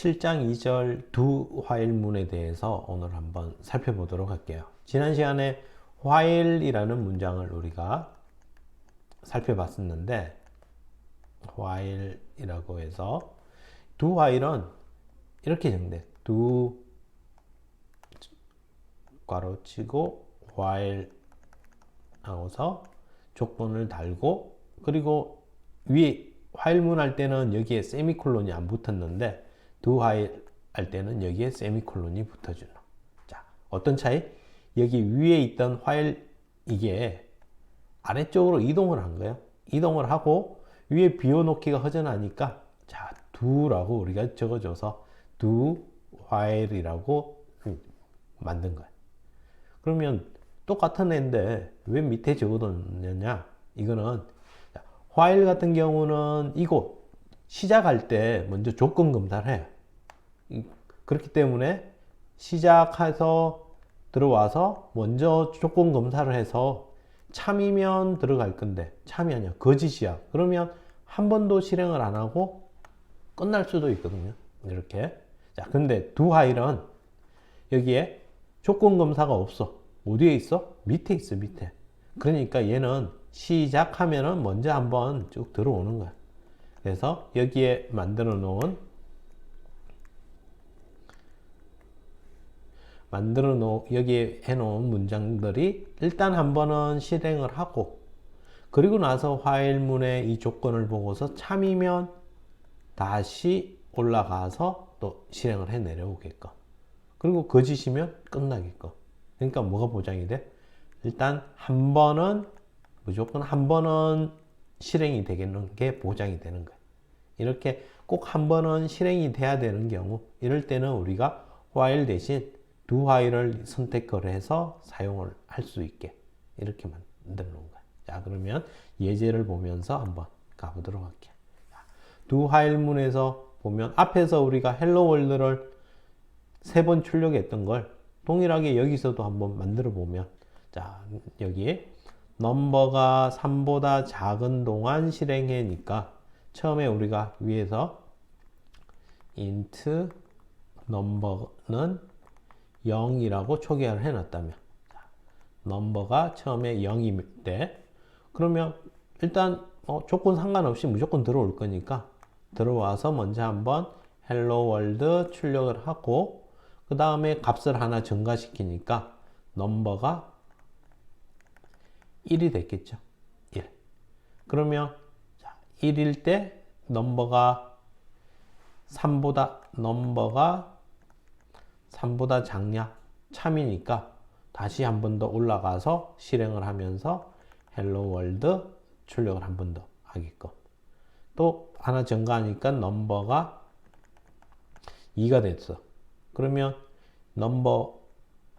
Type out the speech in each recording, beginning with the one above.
7장 2절 두 화일문에 대해서 오늘 한번 살펴보도록 할게요. 지난 시간에 while이라는 문장을 우리가 살펴봤었는데, while이라고 해서 두 while은 이렇게 정돼. 두 괄호치고 while 하고서 조건을 달고, 그리고 위에 while문 할 때는 여기에 세미콜론이 안 붙었는데 두 while 할 때는 여기에 세미콜론이 붙어주는. 자, 어떤 차이? 여기 위에 있던 while 이게 아래쪽으로 이동을 한 거예요. 이동을 하고 위에 비워놓기가 허전하니까 자, 두라고 우리가 적어줘서 두 while이라고 만든 거예요. 그러면 똑같은 애인데 왜 밑에 적어뒀느냐? 이거는 while 같은 경우는 이곳 시작할 때 먼저 조건 검사를 해요. 그렇기 때문에 시작해서 들어와서 먼저 조건 검사를 해서 참이면 들어갈 건데 참이 아니야 거짓이야. 그러면 한 번도 실행을 안 하고 끝날 수도 있거든요. 이렇게. 자, 근데 두 while은 여기에 조건 검사가 없어. 어디에 있어? 밑에 있어, 밑에. 그러니까 얘는 시작하면은 먼저 한번 쭉 들어오는 거야. 그래서 여기에 만들어 놓은 여기에 해놓은 문장들이 일단 한 번은 실행을 하고, 그리고 나서 while문의 이 조건을 보고서 참이면 다시 올라가서 또 실행을 해 내려오게끔, 그리고 거짓이면 끝나게끔. 그러니까 뭐가 보장이 돼? 일단 한 번은 무조건 한 번은 실행이 되는 게 보장이 되는 거야. 이렇게 꼭 한 번은 실행이 돼야 되는 경우, 이럴 때는 우리가 while 대신 두 while을 선택을 해서 사용을 할 수 있게 이렇게 만들어 놓은 거야. 자, 그러면 예제를 보면서 한번 가보도록 할게요. 두 while문에서 보면 앞에서 우리가 hello world를 3번 출력했던 걸 동일하게 여기서도 한번 만들어 보면, 자, 여기 넘버가 3보다 작은 동안 실행해니까 처음에 우리가 위에서 int 넘버는 0이라고 초기화를 해놨다면, 넘버가 처음에 0일 때, 그러면 일단 조건 상관없이 무조건 들어올 거니까 들어와서 먼저 한번 hello world 출력을 하고, 그 다음에 값을 하나 증가시키니까 넘버가 1이 됐겠죠. 1. 그러면 1일 때 넘버가 3보다 작냐? 참이니까 다시 한 번 더 올라가서 실행을 하면서 hello world 출력을 한 번 더 하게끔. 또 하나 증가하니까 넘버가 2가 됐어. 그러면 넘버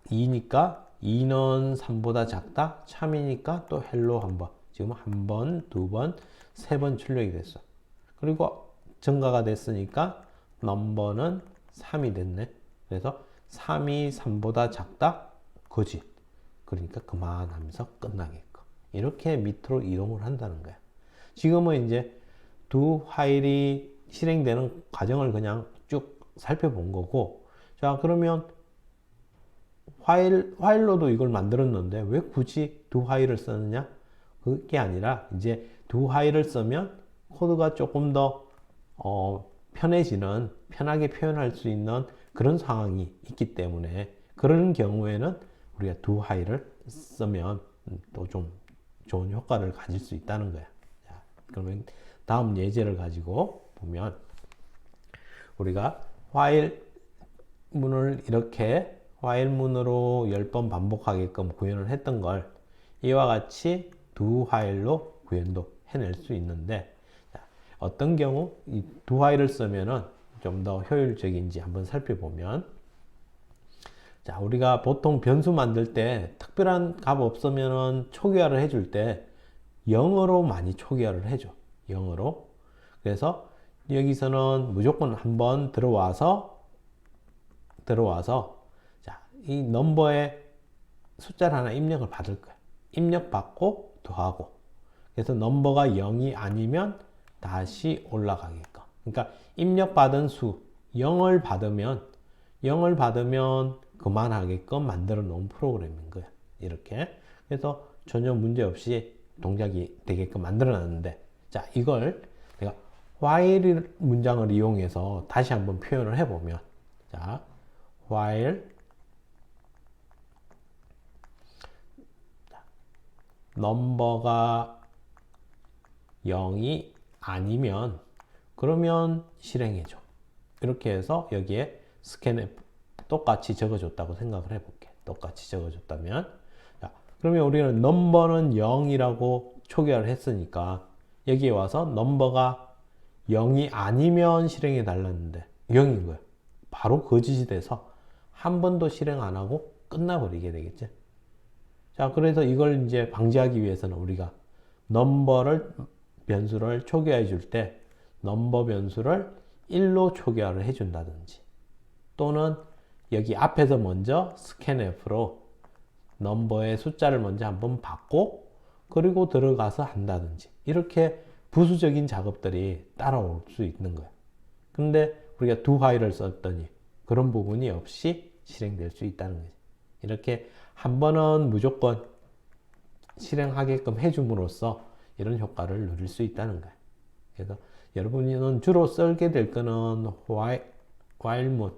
2니까 2는 3보다 작다? 참이니까 또 헬로 한 번. 지금 한 번, 두 번, 3번 출력이 됐어. 그리고 증가가 됐으니까 넘버는 3이 됐네. 그래서 3이 3보다 작다? 거짓. 그러니까 그만하면서 끝나게끔. 이렇게 밑으로 이동을 한다는 거야. 지금은 이제 두 while이 실행되는 과정을 그냥 쭉 살펴본 거고, 자, 그러면 while로도 이걸 만들었는데 왜 굳이 두 while을 쓰느냐? 그게 아니라 이제 두 while을 쓰면 코드가 조금 더 편하게 표현할 수 있는 그런 상황이 있기 때문에, 그런 경우에는 우리가 두 while을 쓰면 또 좀 좋은 효과를 가질 수 있다는 거야. 자, 그러면 다음 예제를 가지고 보면, 우리가 while 문을 이렇게 while문으로 10번 반복하게끔 구현을 했던 걸 이와 같이 두 while로 구현도 해낼 수 있는데, 어떤 경우 이 두 while을 쓰면은 좀 더 효율적인지 한번 살펴보면, 자, 우리가 보통 변수 만들 때 특별한 값 없으면은 초기화를 해줄 때 0으로 많이 초기화를 해줘. 0으로. 그래서 여기서는 무조건 한번 들어와서 자, 이 넘버에 숫자를 하나 입력을 받을 거야. 입력 받고 더하고. 그래서 넘버가 0이 아니면 다시 올라가게끔. 그러니까 입력받은 수 0을 받으면 그만하게끔 만들어 놓은 프로그램인 거야. 이렇게. 그래서 전혀 문제 없이 동작이 되게끔 만들어 놨는데, 자, 이걸 내가 while 문장을 이용해서 다시 한번 표현을 해보면, 자, while 넘버가 0이 아니면 그러면 실행해줘. 이렇게 해서 여기에 scanf 똑같이 적어줬다고 생각을 해볼게. 똑같이 적어줬다면, 자, 그러면 우리는 넘버는 0이라고 초기화를 했으니까 여기에 와서 넘버가 0이 아니면 실행해 달랐는데 0인 거예요. 바로 거짓이 돼서 한 번도 실행 안 하고 끝나버리게 되겠죠. 자, 그래서 이걸 이제 방지하기 위해서는 우리가 넘버를 변수를 초기화해 줄 때 넘버 변수를 1로 초기화를 해 준다든지, 또는 여기 앞에서 먼저 scanf로 넘버의 숫자를 먼저 한번 받고 그리고 들어가서 한다든지, 이렇게 부수적인 작업들이 따라올 수 있는 거예요. 근데 우리가 do while을 썼더니 그런 부분이 없이 실행될 수 있다는 거죠. 이렇게 한 번은 무조건 실행하게끔 해줌으로써 이런 효과를 누릴 수 있다는 거예요. 그래서 여러분은 주로 쓰게 될 거는 while문,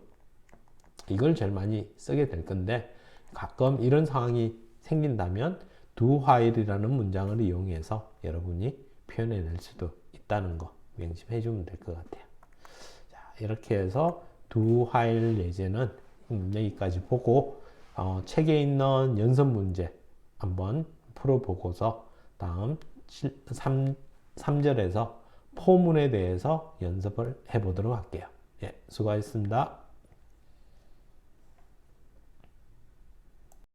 이걸 제일 많이 쓰게 될 건데, 가끔 이런 상황이 생긴다면 do while이라는 문장을 이용해서 여러분이 표현해 낼 수도 있다는 거 명심해 주면 될 것 같아요. 자, 이렇게 해서 do while 예제는 여기까지 보고 책에 있는 연습 문제 한번 풀어보고서 다음 3절에서 포문에 대해서 연습을 해보도록 할게요. 예, 수고하셨습니다.